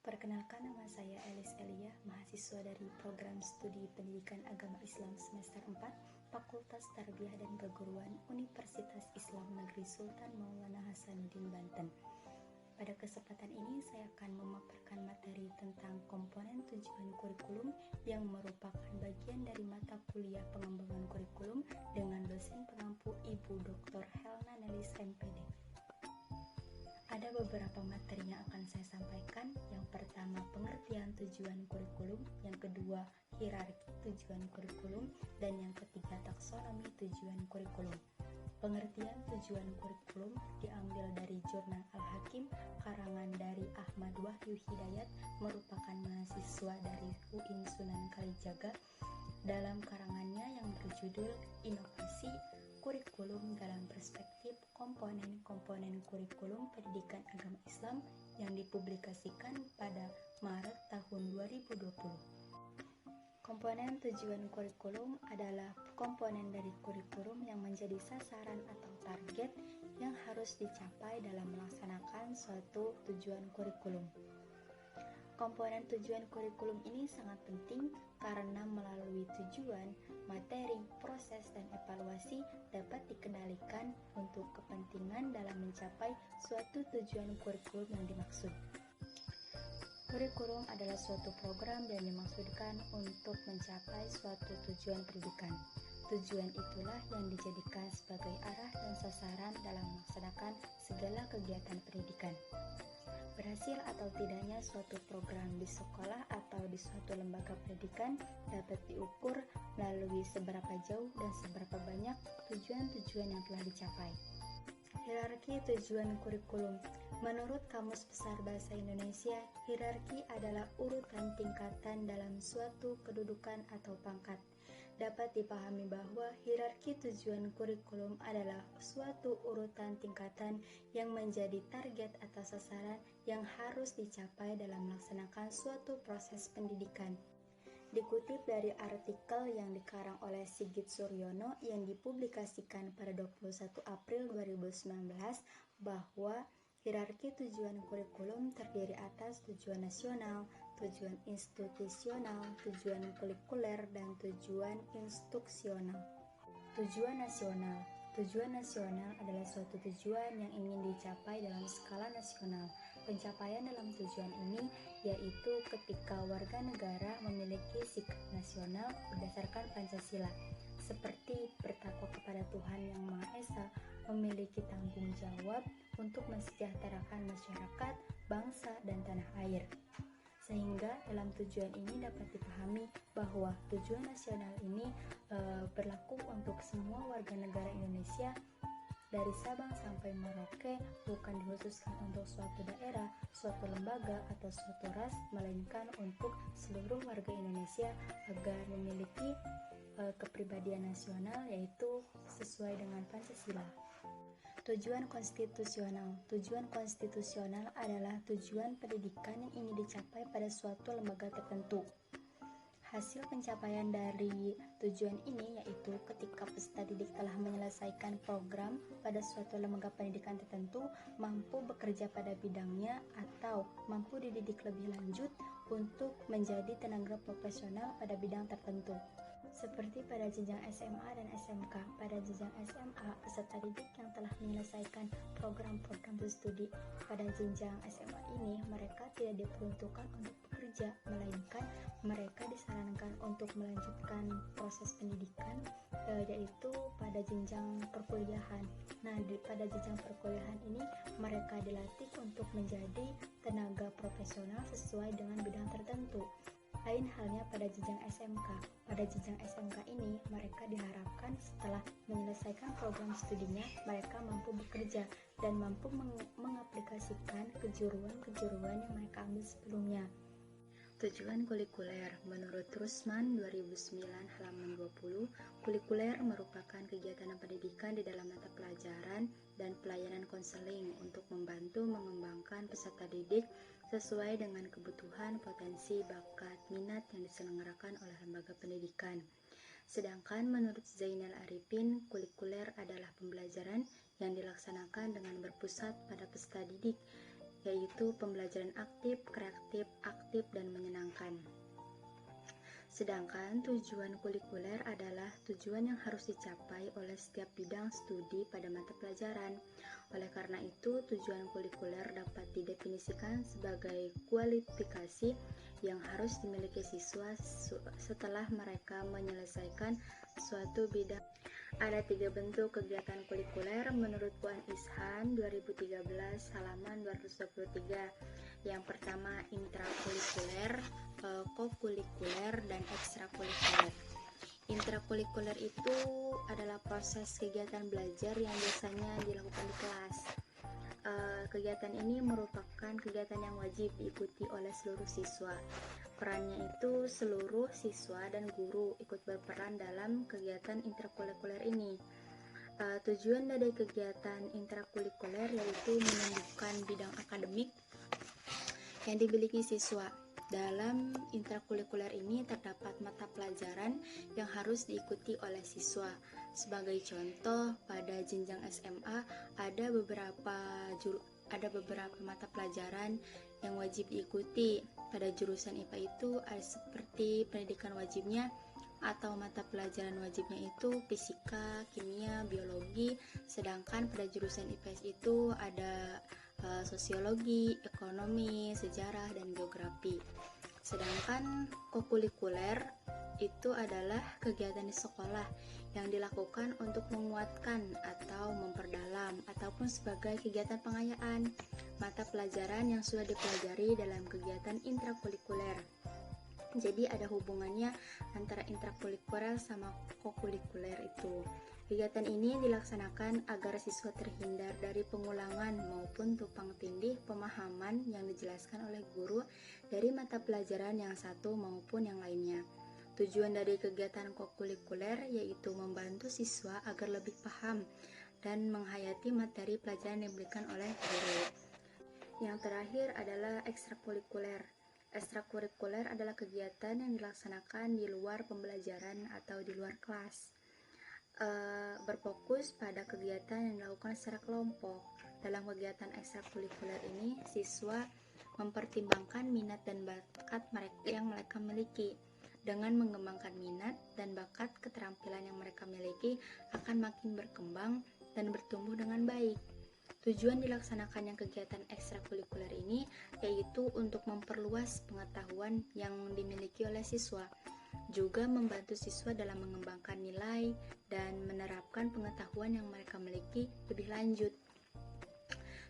Perkenalkan, nama saya Elis Elia, mahasiswa dari Program Studi Pendidikan Agama Islam semester 4, Fakultas Tarbiyah dan Perguruan Universitas Islam Negeri Sultan Maulana Hasanuddin Banten. Pada kesempatan ini saya akan memaparkan materi tentang komponen tujuan kurikulum yang merupakan bagian dari mata kuliah pengembangan kurikulum dengan dosen pengampu Ibu Dr. Helna Nelis MPD. Ada beberapa materi yang akan saya sampaikan. Yang pertama, pengertian tujuan kurikulum, yang kedua, hierarki tujuan kurikulum, dan yang ketiga, taksonomi tujuan kurikulum. Pengertian tujuan kurikulum diambil dari jurnal Al-Hakim, karangan dari Ahmad Wahyu Hidayat, merupakan mahasiswa dari UIN Sunan Kalijaga. Dalam karangannya yang berjudul Inovasi Kurikulum dalam Perspektif Komponen-komponen Kurikulum Pendidikan Agama Islam yang dipublikasikan pada Maret tahun 2020. Komponen tujuan kurikulum adalah komponen dari kurikulum yang menjadi sasaran atau target yang harus dicapai dalam melaksanakan suatu tujuan kurikulum. Komponen tujuan kurikulum ini sangat penting karena melalui tujuan, materi, proses, dan evaluasi dapat dikendalikan untuk kepentingan dalam mencapai suatu tujuan kurikulum yang dimaksud. Kurikulum adalah suatu program yang dimaksudkan untuk mencapai suatu tujuan pendidikan. Tujuan itulah yang dijadikan sebagai arah dan sasaran dalam melaksanakan segala kegiatan pendidikan. Berhasil atau tidaknya suatu program di sekolah atau di suatu lembaga pendidikan dapat diukur melalui seberapa jauh dan seberapa banyak tujuan-tujuan yang telah dicapai. Hierarki tujuan kurikulum. Menurut Kamus Besar Bahasa Indonesia, hierarki adalah urutan tingkatan dalam suatu kedudukan atau pangkat. Dapat dipahami bahwa hierarki tujuan kurikulum adalah suatu urutan tingkatan yang menjadi target atau sasaran yang harus dicapai dalam melaksanakan suatu proses pendidikan. Dikutip dari artikel yang dikarang oleh Sigit Suryono yang dipublikasikan pada 21 April 2019 bahwa hierarki tujuan kurikulum terdiri atas tujuan nasional, tujuan institusional, tujuan kurikuler, dan tujuan instruksional. Tujuan nasional. Tujuan nasional adalah suatu tujuan yang ingin dicapai dalam skala nasional. Pencapaian dalam tujuan ini yaitu ketika warga negara memiliki sikap nasional berdasarkan Pancasila, seperti bertakwa kepada Tuhan Yang Maha Esa, memiliki tanggung jawab untuk mensejahterakan masyarakat, bangsa, dan tanah air. Sehingga dalam tujuan ini dapat dipahami bahwa tujuan nasional ini berlaku untuk semua warga negara Indonesia dari Sabang sampai Merauke, bukan dikhususkan untuk suatu daerah, suatu lembaga, atau suatu ras, melainkan untuk seluruh warga Indonesia agar memiliki kepribadian nasional, yaitu sesuai dengan Pancasila. Tujuan konstitusional. Tujuan konstitusional adalah tujuan pendidikan yang ingin dicapai pada suatu lembaga tertentu. Hasil pencapaian dari tujuan ini yaitu ketika peserta didik telah menyelesaikan program pada suatu lembaga pendidikan tertentu, mampu bekerja pada bidangnya atau mampu dididik lebih lanjut untuk menjadi tenaga profesional pada bidang tertentu. Seperti pada jenjang SMA dan SMK. Pada jenjang SMA, peserta didik yang telah menyelesaikan program-program studi pada jenjang SMA ini, mereka tidak diperuntukkan untuk bekerja, melainkan mereka disarankan untuk melanjutkan proses pendidikan, yaitu pada jenjang perkuliahan. Nah, pada jenjang perkuliahan ini, mereka dilatih untuk menjadi tenaga profesional sesuai dengan bidang tertentu. Lain halnya pada jenjang SMK. Pada jenjang SMK ini, mereka diharapkan setelah menyelesaikan program studinya, mereka mampu bekerja dan mampu mengaplikasikan kejuruan-kejuruan yang mereka ambil sebelumnya. Tujuan kurikuler. Menurut Rusman 2009 halaman 20, kurikuler merupakan kegiatan pendidikan di dalam mata pelajaran dan pelayanan konseling untuk membantu mengembangkan peserta didik sesuai dengan kebutuhan, potensi, bakat, minat yang diselenggarakan oleh lembaga pendidikan. Sedangkan menurut Zainal Arifin, kurikuler adalah pembelajaran yang dilaksanakan dengan berpusat pada peserta didik yaitu pembelajaran aktif, kreatif, aktif, dan menyenangkan. Sedangkan tujuan kulikuler adalah tujuan yang harus dicapai oleh setiap bidang studi pada mata pelajaran. Oleh karena itu, tujuan kulikuler dapat didefinisikan sebagai kualifikasi yang harus dimiliki siswa setelah mereka menyelesaikan suatu bidang. Ada 3 bentuk kegiatan kulikuler menurut Puan Ishan 2013 halaman 223. Yang pertama intrakulikuler, kokulikuler, dan ekstrakulikuler. Intrakulikuler itu adalah proses kegiatan belajar yang biasanya dilakukan di kelas. Kegiatan ini merupakan kegiatan yang wajib diikuti oleh seluruh siswa. Perannya itu seluruh siswa dan guru ikut berperan dalam kegiatan intrakulikuler ini. Tujuan dari kegiatan intrakulikuler yaitu menumbuhkan bidang akademik yang dimiliki siswa. Dalam intrakulikuler ini terdapat mata pelajaran yang harus diikuti oleh siswa. Sebagai contoh, pada jenjang SMA ada beberapa mata pelajaran yang wajib diikuti. Pada jurusan IPA itu ada seperti pendidikan wajibnya atau mata pelajaran wajibnya itu fisika, kimia, biologi. Sedangkan pada jurusan IPS itu ada sosiologi, ekonomi, sejarah, dan geografi. Sedangkan kokulikuler itu adalah kegiatan di sekolah yang dilakukan untuk menguatkan atau memperdalam ataupun sebagai kegiatan pengayaan mata pelajaran yang sudah dipelajari dalam kegiatan intrakulikuler. Jadi ada hubungannya antara intrakulikuler sama kokulikuler itu. Kegiatan ini dilaksanakan agar siswa terhindar dari pengulangan maupun tumpang tindih pemahaman yang dijelaskan oleh guru dari mata pelajaran yang satu maupun yang lainnya. Tujuan dari kegiatan kokulikuler yaitu membantu siswa agar lebih paham dan menghayati materi pelajaran yang diberikan oleh guru. Yang terakhir adalah ekstrakurikuler. Ekstrakurikuler adalah kegiatan yang dilaksanakan di luar pembelajaran atau di luar kelas. Berfokus pada kegiatan yang dilakukan secara kelompok. Dalam kegiatan ekstrakurikuler ini, siswa mempertimbangkan minat dan bakat yang mereka miliki. Dengan mengembangkan minat dan bakat, keterampilan yang mereka miliki akan makin berkembang dan bertumbuh dengan baik. Tujuan dilaksanakannya kegiatan ekstrakurikuler ini yaitu untuk memperluas pengetahuan yang dimiliki oleh siswa, juga membantu siswa dalam mengembangkan nilai dan menerapkan pengetahuan yang mereka miliki lebih lanjut.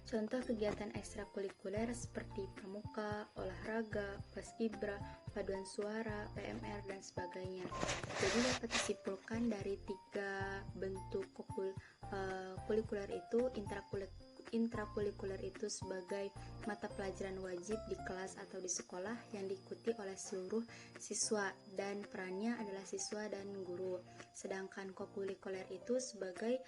Contoh kegiatan ekstrakurikuler seperti pramuka, olahraga, paskibra, paduan suara, PMR, dan sebagainya. Jadi dapat disimpulkan dari 3 bentuk kulikuler itu, intrakulikuler itu sebagai mata pelajaran wajib di kelas atau di sekolah yang diikuti oleh seluruh siswa dan perannya adalah siswa dan guru. Sedangkan kokulikuler itu sebagai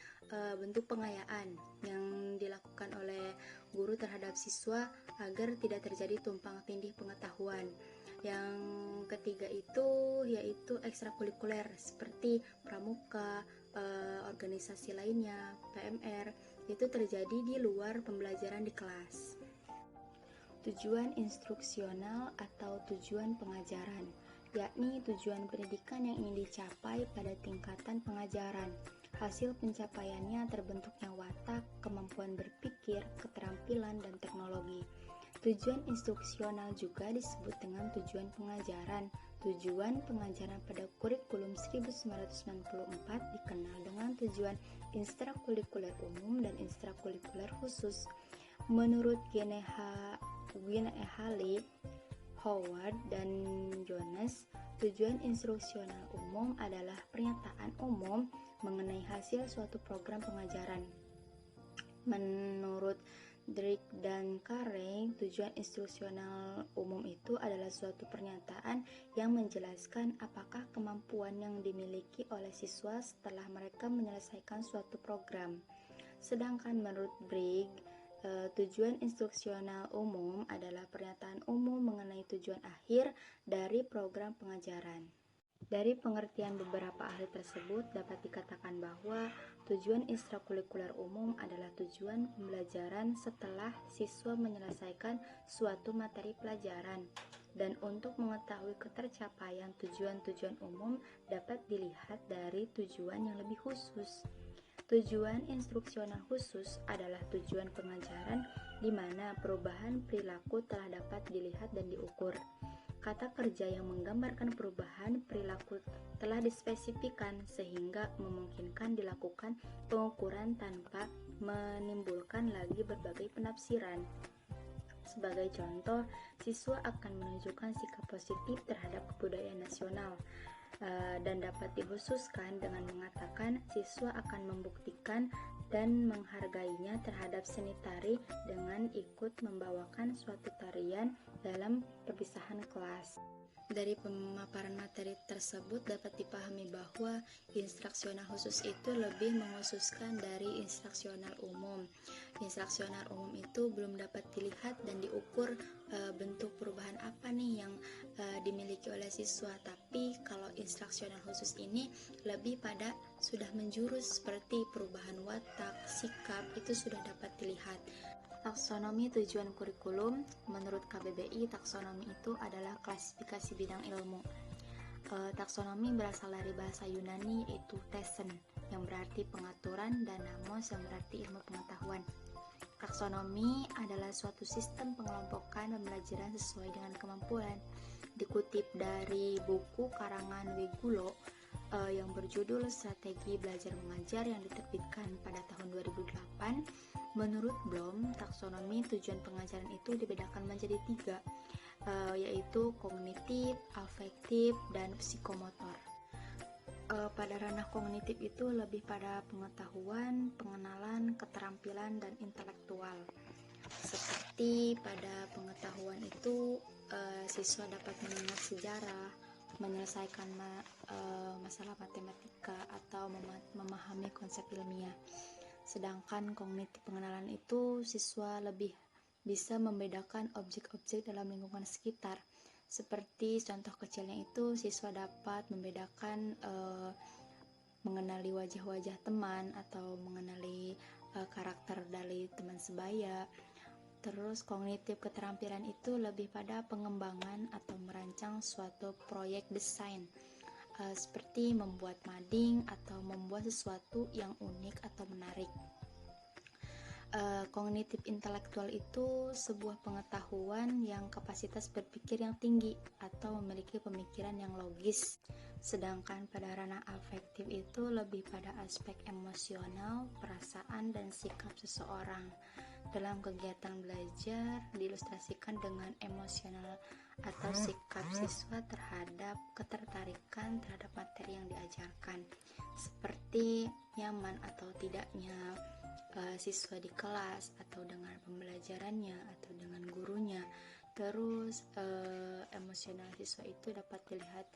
bentuk pengayaan yang dilakukan oleh guru terhadap siswa agar tidak terjadi tumpang tindih pengetahuan. Yang ketiga itu yaitu ekstrakurikuler seperti pramuka, organisasi lainnya, PMR, itu terjadi di luar pembelajaran di kelas. Tujuan instruksional atau tujuan pengajaran, yakni tujuan pendidikan yang ingin dicapai pada tingkatan pengajaran. Hasil pencapaiannya terbentuknya watak, kemampuan berpikir, keterampilan, dan teknologi. Tujuan instruksional juga disebut dengan tujuan pengajaran. Tujuan pengajaran pada kurikulum 1994 dikenal dengan tujuan ekstrakurikuler umum dan ekstrakurikuler khusus. Menurut Gwinnett-Halley, Howard, dan Jones, tujuan instruksional umum adalah pernyataan umum mengenai hasil suatu program pengajaran. Menurut Drake dan Carey, tujuan instruksional umum itu adalah suatu pernyataan yang menjelaskan apakah kemampuan yang dimiliki oleh siswa setelah mereka menyelesaikan suatu program. Sedangkan menurut Brigg, tujuan instruksional umum adalah pernyataan umum mengenai tujuan akhir dari program pengajaran. Dari pengertian beberapa ahli tersebut dapat dikatakan bahwa tujuan ekstrakurikuler umum adalah tujuan pembelajaran setelah siswa menyelesaikan suatu materi pelajaran. Dan untuk mengetahui ketercapaian tujuan-tujuan umum dapat dilihat dari tujuan yang lebih khusus. Tujuan instruksional khusus adalah tujuan pengajaran di mana perubahan perilaku telah dapat dilihat dan diukur. Kata kerja yang menggambarkan perubahan perilaku telah dispesifikan sehingga memungkinkan dilakukan pengukuran tanpa menimbulkan lagi berbagai penafsiran. Sebagai contoh, siswa akan menunjukkan sikap positif terhadap kebudayaan nasional dan dapat dikhususkan dengan mengatakan siswa akan membuktikan dan menghargainya terhadap seni tari dengan ikut membawakan suatu tarian dalam perpisahan kelas. Dari pemaparan materi tersebut dapat dipahami bahwa instruksional khusus itu lebih menghususkan dari instruksional umum. Instruksional umum itu belum dapat dilihat dan diukur bentuk perubahan apa nih yang dimiliki oleh siswa, tapi kalau instruksional khusus ini lebih pada sudah menjurus seperti perubahan watak, sikap itu sudah dapat dilihat. Taksonomi tujuan kurikulum. Menurut KBBI, taksonomi itu adalah klasifikasi bidang ilmu. Taksonomi berasal dari bahasa Yunani yaitu tesen, yang berarti pengaturan, dan namos yang berarti ilmu pengetahuan. Taksonomi adalah suatu sistem pengelompokan pembelajaran sesuai dengan kemampuan. Dikutip dari buku karangan Wegulo yang berjudul Strategi Belajar Mengajar yang diterbitkan pada tahun 2008, menurut Bloom, taksonomi tujuan pengajaran itu dibedakan menjadi 3, yaitu kognitif, afektif, dan psikomotor. Pada ranah kognitif itu lebih pada pengetahuan, pengenalan, keterampilan, dan intelektual. Seperti pada pengetahuan itu, siswa dapat mengingat sejarah, menyelesaikan masalah matematika, atau memahami konsep ilmiah. Sedangkan kognitif pengenalan itu siswa lebih bisa membedakan objek-objek dalam lingkungan sekitar. Seperti contoh kecilnya itu siswa dapat membedakan mengenali wajah-wajah teman atau mengenali karakter dari teman sebaya. Terus kognitif keterampilan itu lebih pada pengembangan atau merancang suatu proyek desain, seperti membuat mading atau membuat sesuatu yang unik atau menarik. Kognitif intelektual itu sebuah pengetahuan yang kapasitas berpikir yang tinggi atau memiliki pemikiran yang logis. Sedangkan pada ranah afektif itu lebih pada aspek emosional, perasaan, dan sikap seseorang. Dalam kegiatan belajar diilustrasikan dengan emosional atau sikap siswa terhadap ketertarikan terhadap materi yang diajarkan, seperti nyaman atau tidaknya siswa di kelas atau dengan pembelajarannya atau dengan gurunya. Terus emosional siswa itu dapat dilihat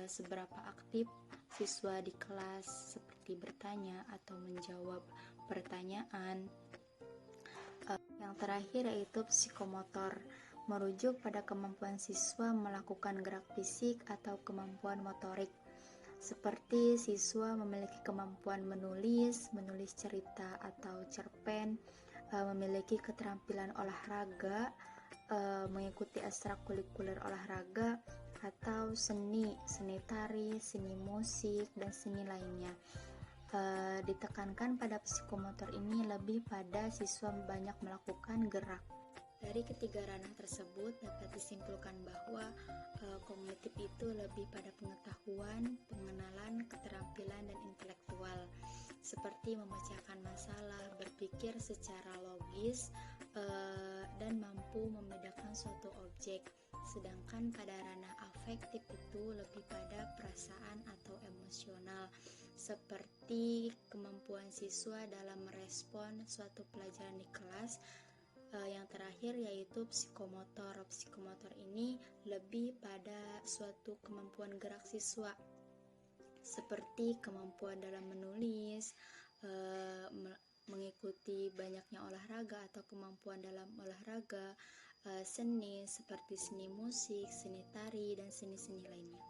seberapa aktif siswa di kelas, seperti bertanya atau menjawab pertanyaan. Yang terakhir yaitu psikomotor, merujuk pada kemampuan siswa melakukan gerak fisik atau kemampuan motorik. Seperti siswa memiliki kemampuan menulis cerita atau cerpen, memiliki keterampilan olahraga, mengikuti ekstrakurikuler olahraga, atau seni tari, seni musik, dan seni lainnya. Ditekankan pada psikomotor ini lebih pada siswa banyak melakukan gerak. Dari ketiga ranah tersebut dapat disimpulkan bahwa kognitif itu lebih pada pengetahuan, pengenalan, keterampilan, dan intelektual, seperti memecahkan masalah, berpikir secara logis, dan mampu membedakan suatu objek. Sedangkan pada ranah afektif itu lebih pada perasaan atau emosional, seperti kemampuan siswa dalam merespon suatu pelajaran di kelas. Yang terakhir yaitu psikomotor. Psikomotor ini lebih pada suatu kemampuan gerak siswa, seperti kemampuan dalam menulis, mengikuti banyaknya olahraga atau kemampuan dalam olahraga, seni seperti seni musik, seni tari, dan seni-seni lainnya.